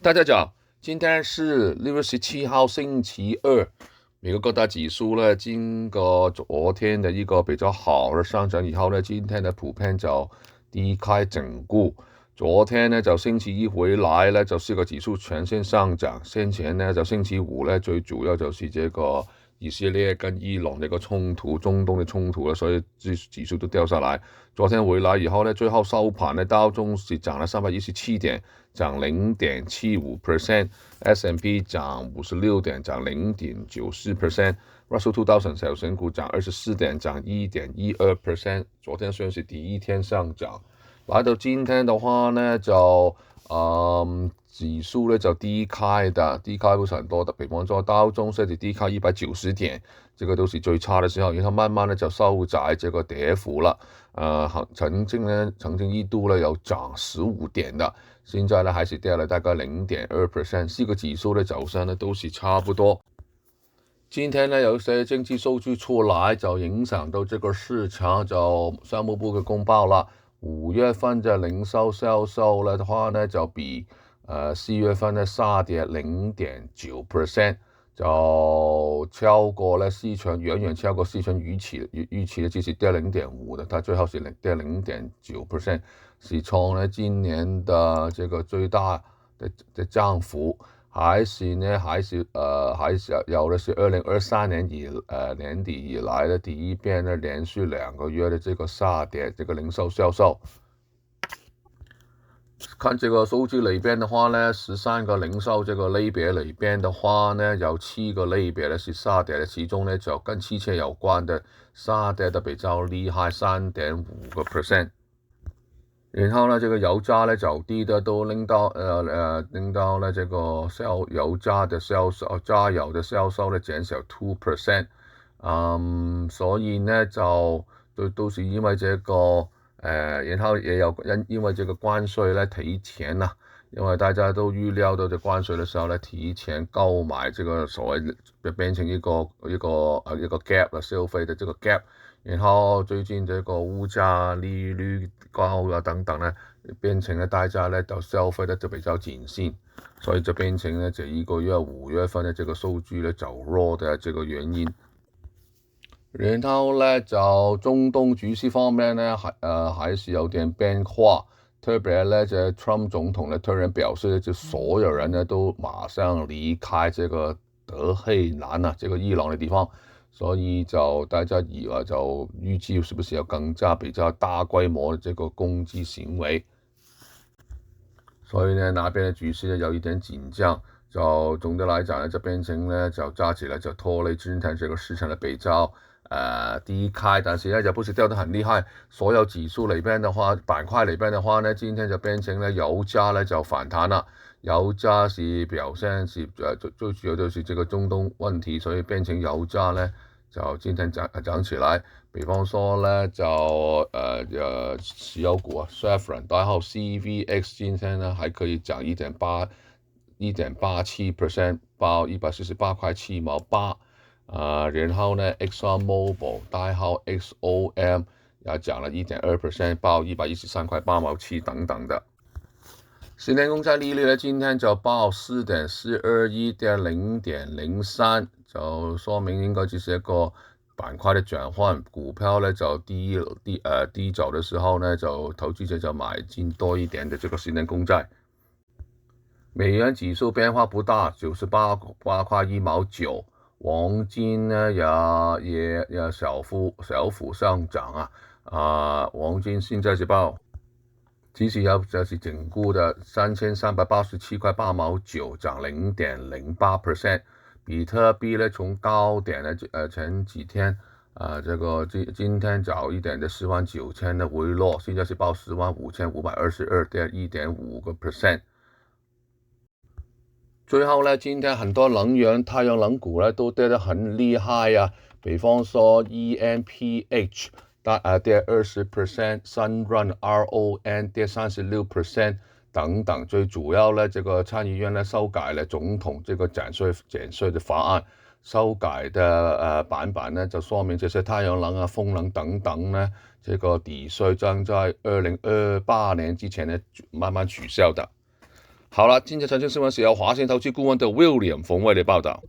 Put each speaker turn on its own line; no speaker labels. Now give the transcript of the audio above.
大家早，今天是6月17号星期二。美国各大指数呢，经过昨天的一个比较好的上涨以后呢，今天的普遍就低开整固。昨天呢就星期一回來呢，就4個指數全線上漲。先前呢就星期五呢，最主要就是這個以色列跟伊朗的一個衝突，中東的衝突了，所以指數都掉下來。昨天回來以後呢，最後收盤呢，道瓊斯漲了317點，漲0.75%；S&P 漲56點，漲0.94%；Russell 2000小型股漲24點，漲1.12%。昨天算是第一天上漲。來到今天的話呢，就指數呢就低開的，低開不是很多的，比方說道瓊斯是低開190點，這個都是最差的時候，然後慢慢呢就收窄這個跌幅了。曾經一度呢有漲15點的，現在呢還是跌了大概0.2%。四個指數的走勢呢都是差不多。今天呢有一些經濟數據出來，就影響到這個市場，就商務部嘅公報了。5月份的零售銷售的話呢，就比4月份呢下跌0.9%，就超過了市場，遠遠超過市場預期的就是跌0.5%的，它最後是跌0.9%，是創了今年的這個最大的漲幅。還是有的是2023年年底以來的第一遍呢連續2個月的這個下跌，這個零售銷售。看這個數據裏邊的話呢，13個零售這個類別裏邊的話呢，有7個類別呢是下跌的，其中呢就跟汽車有關的下跌的比較厲害，3.5%。然後呢，這個油價呢走低的都令到呢這個油價的銷售，加油的銷售呢減少2%。所以呢都是因為這個然後也有因為這個關稅呢提前啦，因為大家都預料到這關稅的時候呢，提前購買這個所謂變成一個 gap 啦，消費的這個 gap。然後最近這個物價、利率高啊等等呢，變成了大家呢就消費的就比較謹慎，所以就變成呢這一個月5月份的這個數據呢走弱的這個原因。然後呢就中東局勢方面呢，還是有點變化，特別呢這 Trump 總統呢突然表示，就所有人呢都馬上離開這個德黑蘭啊，這個伊朗的地方。所以就大家以為就預計是不是有更加比較大規模的這個攻擊行為，所以呢那邊的局勢呢有一點緊張，就總的來講呢就變成呢就加起來就拖累今天這個市場的比較低開，但是呢就不是掉得很厲害。所有指數裏邊的話，板塊裏邊的話呢，今天就變成了油價呢就反彈了。油價是表現是最主要就是這個中東問題，所以變成油價呢就今天漲起來。比方說呢就石油股啊 ，Chevron 代號 CVX， 今天呢還可以漲1.87%，報148.7毛8。然後呢 ExxonMobil 代號 XOM 也漲了1.2%，報113.8毛7等等的。10年公債利率呢，今天就報4.421跌0.03，就說明應該就是一個板塊的轉換，股票呢就低走的時候呢，就投資者就買進多一點的這個10年公債。美元指數變化不大，98塊1毛9。黃金呢也小幅上漲啊，黃金現在是報。其實就是整固的3387.8毛9，漲0.08%。比特幣呢從高點呢前幾天這個今天早一點的49000的回落，現在是報45522，跌1.5%。最後呢，今天很多能源太陽能股呢都跌得很厲害啊，比方說 EMPH。跌20%， Sunrun RON 跌36%等等。最主要呢，這個參議院呢修改了總統這個減稅的法案，修改的版本呢就說明這些太陽能啊、風能等等呢，這個抵稅將在2028年之前呢慢慢取消的。好了，今天财经新闻是由华信投资顾问的 William 冯为你报道。